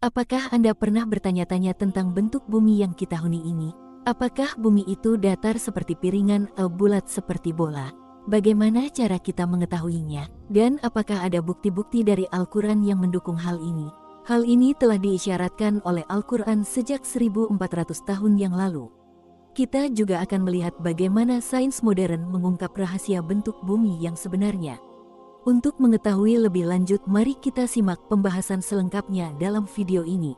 Apakah Anda pernah bertanya-tanya tentang bentuk bumi yang kita huni ini? Apakah bumi itu datar seperti piringan atau bulat seperti bola? Bagaimana cara kita mengetahuinya? Dan apakah ada bukti-bukti dari Al-Quran yang mendukung hal ini? Hal ini telah diisyaratkan oleh Al-Quran sejak 1400 tahun yang lalu. Kita juga akan melihat bagaimana sains modern mengungkap rahasia bentuk bumi yang sebenarnya. Untuk mengetahui lebih lanjut, mari kita simak pembahasan selengkapnya dalam video ini.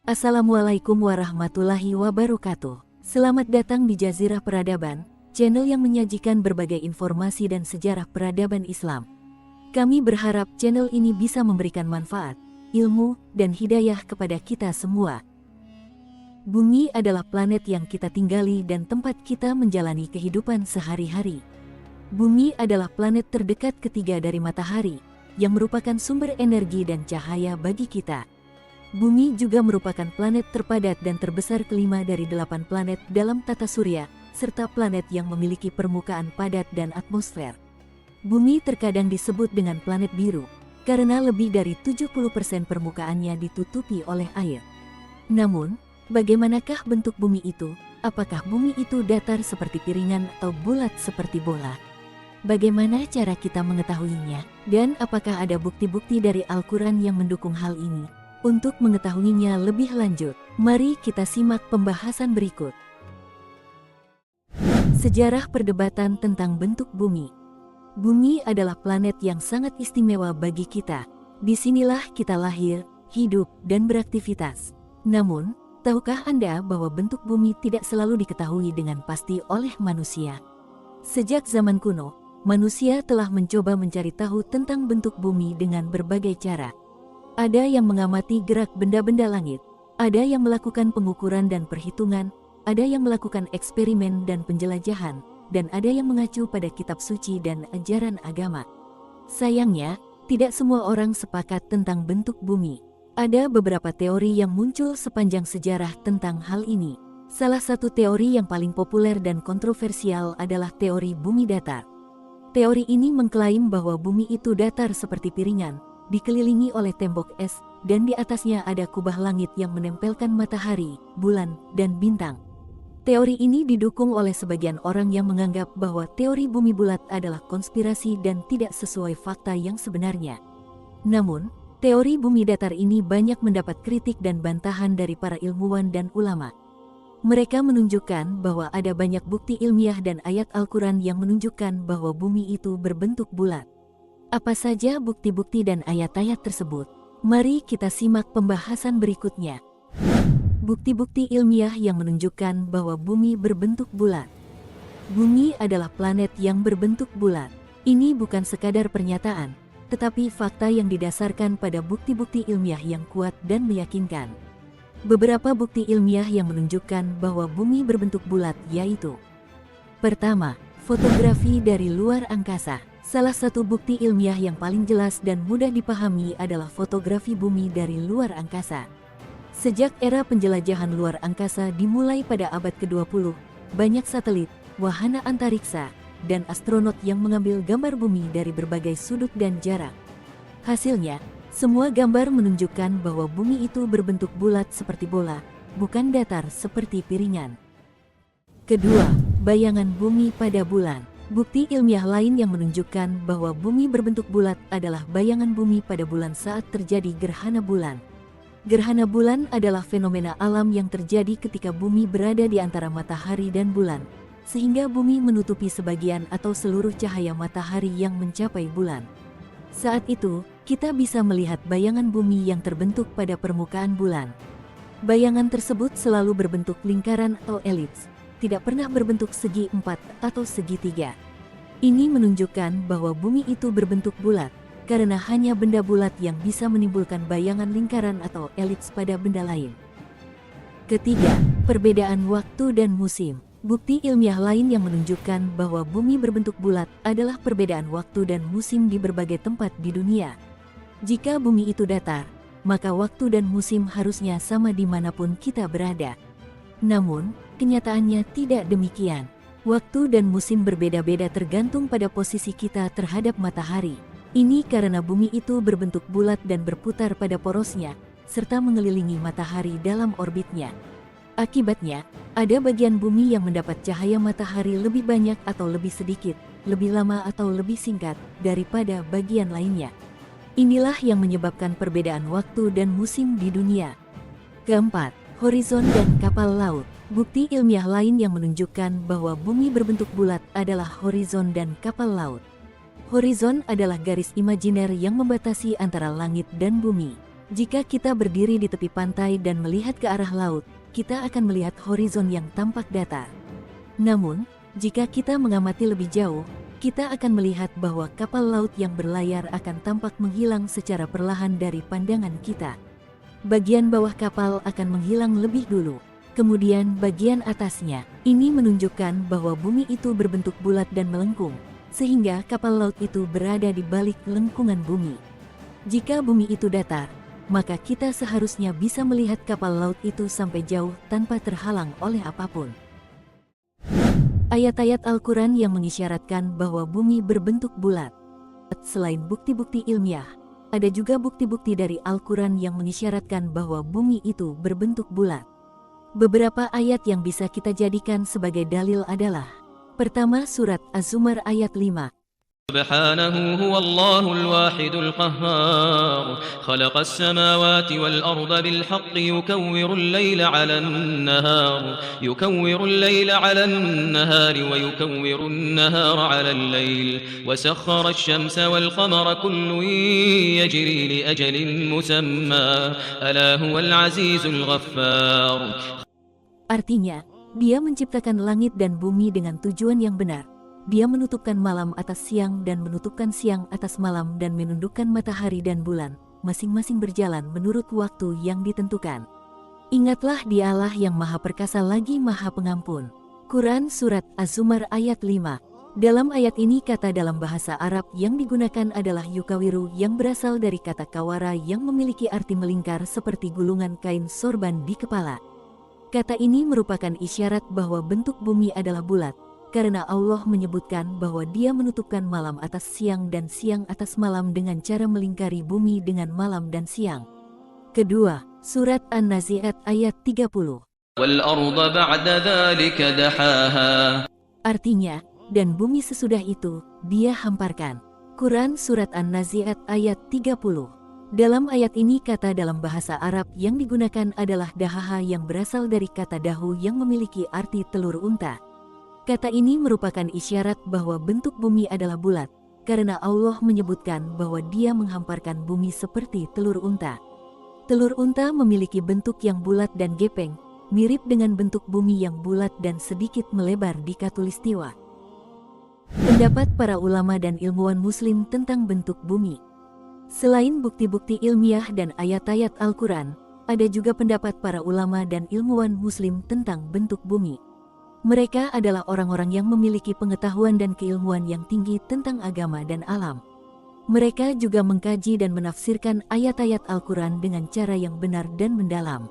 Assalamualaikum warahmatullahi wabarakatuh. Selamat datang di Jazirah Peradaban, channel yang menyajikan berbagai informasi dan sejarah peradaban Islam. Kami berharap channel ini bisa memberikan manfaat, ilmu, dan hidayah kepada kita semua. Bumi adalah planet yang kita tinggali dan tempat kita menjalani kehidupan sehari-hari. Bumi adalah planet terdekat ketiga dari matahari, yang merupakan sumber energi dan cahaya bagi kita. Bumi juga merupakan planet terpadat dan terbesar kelima dari 8 planet dalam tata surya, serta planet yang memiliki permukaan padat dan atmosfer. Bumi terkadang disebut dengan planet biru, karena lebih dari 70% permukaannya ditutupi oleh air. Namun, bagaimanakah bentuk bumi itu? Apakah bumi itu datar seperti piringan atau bulat seperti bola? Bagaimana cara kita mengetahuinya? Dan apakah ada bukti-bukti dari Al-Quran yang mendukung hal ini? Untuk mengetahuinya lebih lanjut, mari kita simak pembahasan berikut. Sejarah perdebatan tentang bentuk bumi. Bumi adalah planet yang sangat istimewa bagi kita. Disinilah kita lahir, hidup, dan beraktivitas. Namun, tahukah Anda bahwa bentuk bumi tidak selalu diketahui dengan pasti oleh manusia? Sejak zaman kuno, manusia telah mencoba mencari tahu tentang bentuk bumi dengan berbagai cara. Ada yang mengamati gerak benda-benda langit, ada yang melakukan pengukuran dan perhitungan, ada yang melakukan eksperimen dan penjelajahan, dan ada yang mengacu pada kitab suci dan ajaran agama. Sayangnya, tidak semua orang sepakat tentang bentuk bumi. Ada beberapa teori yang muncul sepanjang sejarah tentang hal ini. Salah satu teori yang paling populer dan kontroversial adalah teori bumi datar. Teori ini mengklaim bahwa bumi itu datar seperti piringan, dikelilingi oleh tembok es, dan di atasnya ada kubah langit yang menempelkan matahari, bulan, dan bintang. Teori ini didukung oleh sebagian orang yang menganggap bahwa teori bumi bulat adalah konspirasi dan tidak sesuai fakta yang sebenarnya. Namun, teori bumi datar ini banyak mendapat kritik dan bantahan dari para ilmuwan dan ulama. Mereka menunjukkan bahwa ada banyak bukti ilmiah dan ayat Al-Quran yang menunjukkan bahwa bumi itu berbentuk bulat. Apa saja bukti-bukti dan ayat-ayat tersebut? Mari kita simak pembahasan berikutnya. Bukti-bukti ilmiah yang menunjukkan bahwa bumi berbentuk bulat. Bumi adalah planet yang berbentuk bulat. Ini bukan sekadar pernyataan, tetapi fakta yang didasarkan pada bukti-bukti ilmiah yang kuat dan meyakinkan. Beberapa bukti ilmiah yang menunjukkan bahwa bumi berbentuk bulat yaitu: pertama, fotografi dari luar angkasa. Salah satu bukti ilmiah yang paling jelas dan mudah dipahami adalah fotografi bumi dari luar angkasa. Sejak era penjelajahan luar angkasa dimulai pada abad ke-20, banyak satelit, wahana antariksa, dan astronot yang mengambil gambar bumi dari berbagai sudut dan jarak. Hasilnya, semua gambar menunjukkan bahwa bumi itu berbentuk bulat seperti bola, bukan datar seperti piringan. Kedua, bayangan bumi pada bulan. Bukti ilmiah lain yang menunjukkan bahwa bumi berbentuk bulat adalah bayangan bumi pada bulan saat terjadi gerhana bulan. Gerhana bulan adalah fenomena alam yang terjadi ketika bumi berada di antara matahari dan bulan, sehingga bumi menutupi sebagian atau seluruh cahaya matahari yang mencapai bulan. Saat itu, kita bisa melihat bayangan bumi yang terbentuk pada permukaan bulan. Bayangan tersebut selalu berbentuk lingkaran atau elips, tidak pernah berbentuk segi empat atau segitiga. Ini menunjukkan bahwa bumi itu berbentuk bulat, karena hanya benda bulat yang bisa menimbulkan bayangan lingkaran atau elips pada benda lain. Ketiga, perbedaan waktu dan musim. Bukti ilmiah lain yang menunjukkan bahwa bumi berbentuk bulat adalah perbedaan waktu dan musim di berbagai tempat di dunia. Jika bumi itu datar, maka waktu dan musim harusnya sama dimanapun kita berada. Namun, kenyataannya tidak demikian. Waktu dan musim berbeda-beda tergantung pada posisi kita terhadap matahari. Ini karena bumi itu berbentuk bulat dan berputar pada porosnya, serta mengelilingi matahari dalam orbitnya. Akibatnya, ada bagian bumi yang mendapat cahaya matahari lebih banyak atau lebih sedikit, lebih lama atau lebih singkat daripada bagian lainnya. Inilah yang menyebabkan perbedaan waktu dan musim di dunia. Keempat, horizon dan kapal laut. Bukti ilmiah lain yang menunjukkan bahwa bumi berbentuk bulat adalah horizon dan kapal laut. Horizon adalah garis imajiner yang membatasi antara langit dan bumi. Jika kita berdiri di tepi pantai dan melihat ke arah laut, kita akan melihat horizon yang tampak datar. Namun, jika kita mengamati lebih jauh, kita akan melihat bahwa kapal laut yang berlayar akan tampak menghilang secara perlahan dari pandangan kita. Bagian bawah kapal akan menghilang lebih dulu. Kemudian bagian atasnya. Ini menunjukkan bahwa bumi itu berbentuk bulat dan melengkung, sehingga kapal laut itu berada di balik lengkungan bumi. Jika bumi itu datar, maka kita seharusnya bisa melihat kapal laut itu sampai jauh tanpa terhalang oleh apapun. Ayat-ayat Al-Quran yang mengisyaratkan bahwa bumi berbentuk bulat. Selain bukti-bukti ilmiah, ada juga bukti-bukti dari Al-Quran yang mengisyaratkan bahwa bumi itu berbentuk bulat. Beberapa ayat yang bisa kita jadikan sebagai dalil adalah: pertama, surat Az-Zumar ayat 5. سبحانه هو الله الواحد القهار خلق السماوات والأرض بالحق يكور الليل على النهار ويكور النهار على الليل وسخر الشمس والقمر كل يجري لأجل مسمى ألا هو العزيز الغفار. Artinya, Dia menciptakan langit dan bumi dengan tujuan yang benar. Dia menutupkan malam atas siang dan menutupkan siang atas malam dan menundukkan matahari dan bulan, masing-masing berjalan menurut waktu yang ditentukan. Ingatlah Dialah yang Maha Perkasa lagi Maha Pengampun. Quran Surat Az-Zumar ayat 5. Dalam ayat ini kata dalam bahasa Arab yang digunakan adalah yukawiru yang berasal dari kata kawara yang memiliki arti melingkar seperti gulungan kain sorban di kepala. Kata ini merupakan isyarat bahwa bentuk bumi adalah bulat, karena Allah menyebutkan bahwa Dia menutupkan malam atas siang dan siang atas malam dengan cara melingkari bumi dengan malam dan siang. Kedua, surat An-Nazi'at ayat 30. وَالْأَرْضَ بَعْدَ ذَلِكَ دَحَاهَا. Artinya, dan bumi sesudah itu, Dia hamparkan. Quran Surat An-Nazi'at ayat 30. Dalam ayat ini kata dalam bahasa Arab yang digunakan adalah dahaha yang berasal dari kata dahu yang memiliki arti telur unta. Kata ini merupakan isyarat bahwa bentuk bumi adalah bulat, karena Allah menyebutkan bahwa Dia menghamparkan bumi seperti telur unta. Telur unta memiliki bentuk yang bulat dan gepeng, mirip dengan bentuk bumi yang bulat dan sedikit melebar di khatulistiwa. Pendapat para ulama dan ilmuwan Muslim tentang bentuk bumi. Selain bukti-bukti ilmiah dan ayat-ayat Al-Quran, ada juga pendapat para ulama dan ilmuwan Muslim tentang bentuk bumi. Mereka adalah orang-orang yang memiliki pengetahuan dan keilmuan yang tinggi tentang agama dan alam. Mereka juga mengkaji dan menafsirkan ayat-ayat Al-Quran dengan cara yang benar dan mendalam.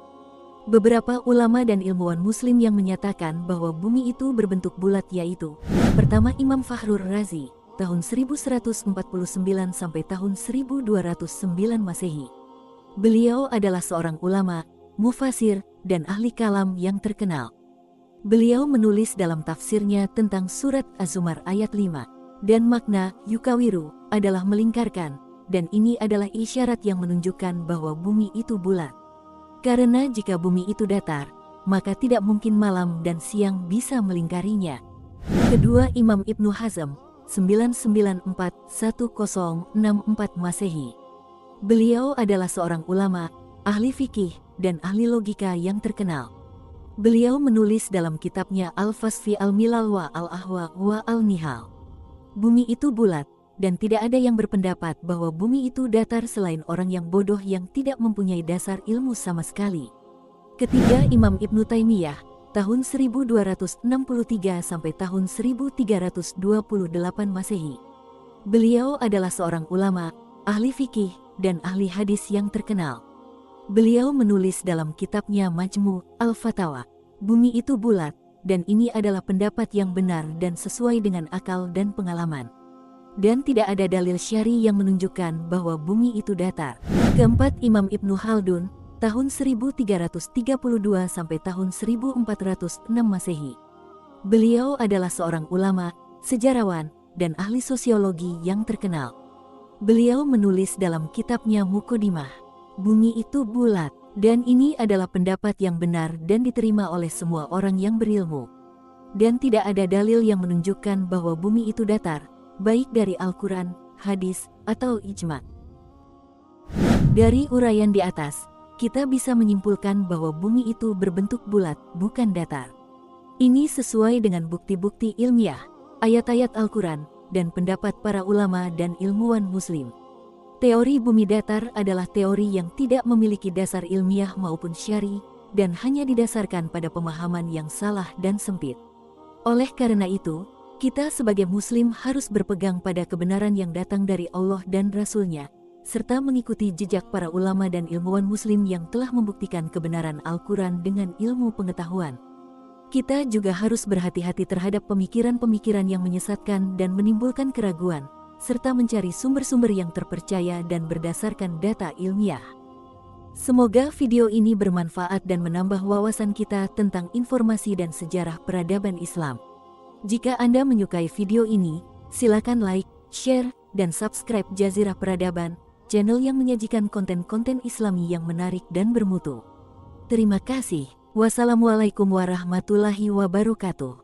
Beberapa ulama dan ilmuwan Muslim yang menyatakan bahwa bumi itu berbentuk bulat yaitu: pertama, Imam Fakhrur Razi, tahun 1149 sampai tahun 1209 Masehi. Beliau adalah seorang ulama, mufasir, dan ahli kalam yang terkenal. Beliau menulis dalam tafsirnya tentang surat Az-Zumar ayat 5, dan makna yukawiru adalah melingkarkan, dan ini adalah isyarat yang menunjukkan bahwa bumi itu bulat. Karena jika bumi itu datar, maka tidak mungkin malam dan siang bisa melingkarinya. Kedua, Imam Ibnu Hazm, 994-1064 Masehi. Beliau adalah seorang ulama, ahli fikih, dan ahli logika yang terkenal. Beliau menulis dalam kitabnya Al-Fasfi Al-Milal wa Al-Ahwa wa Al-Nihal. Bumi itu bulat, dan tidak ada yang berpendapat bahwa bumi itu datar selain orang yang bodoh yang tidak mempunyai dasar ilmu sama sekali. Ketiga, Imam Ibnu Taimiyah, tahun 1263 sampai tahun 1328 Masehi. Beliau adalah seorang ulama, ahli fikih, dan ahli hadis yang terkenal. Beliau menulis dalam kitabnya Majmu' al-Fatawa, Bumi itu bulat, dan ini adalah pendapat yang benar dan sesuai dengan akal dan pengalaman. Dan tidak ada dalil syar'i yang menunjukkan bahwa bumi itu datar. Keempat, Imam Ibnu Khaldun, tahun 1332 sampai tahun 1406 Masehi. Beliau adalah seorang ulama, sejarawan, dan ahli sosiologi yang terkenal. Beliau menulis dalam kitabnya Muqaddimah, bumi itu bulat, dan ini adalah pendapat yang benar dan diterima oleh semua orang yang berilmu. Dan tidak ada dalil yang menunjukkan bahwa bumi itu datar, baik dari Al-Quran, hadis, atau ijma. Dari uraian di atas, kita bisa menyimpulkan bahwa bumi itu berbentuk bulat, bukan datar. Ini sesuai dengan bukti-bukti ilmiah, ayat-ayat Al-Quran, dan pendapat para ulama dan ilmuwan muslim. Teori bumi datar adalah teori yang tidak memiliki dasar ilmiah maupun syar'i, dan hanya didasarkan pada pemahaman yang salah dan sempit. Oleh karena itu, kita sebagai muslim harus berpegang pada kebenaran yang datang dari Allah dan Rasul-Nya, serta mengikuti jejak para ulama dan ilmuwan muslim yang telah membuktikan kebenaran Al-Quran dengan ilmu pengetahuan. Kita juga harus berhati-hati terhadap pemikiran-pemikiran yang menyesatkan dan menimbulkan keraguan, serta mencari sumber-sumber yang terpercaya dan berdasarkan data ilmiah. Semoga video ini bermanfaat dan menambah wawasan kita tentang informasi dan sejarah peradaban Islam. Jika Anda menyukai video ini, silakan like, share, dan subscribe Jazirah Peradaban, channel yang menyajikan konten-konten Islami yang menarik dan bermutu. Terima kasih. Wassalamualaikum warahmatullahi wabarakatuh.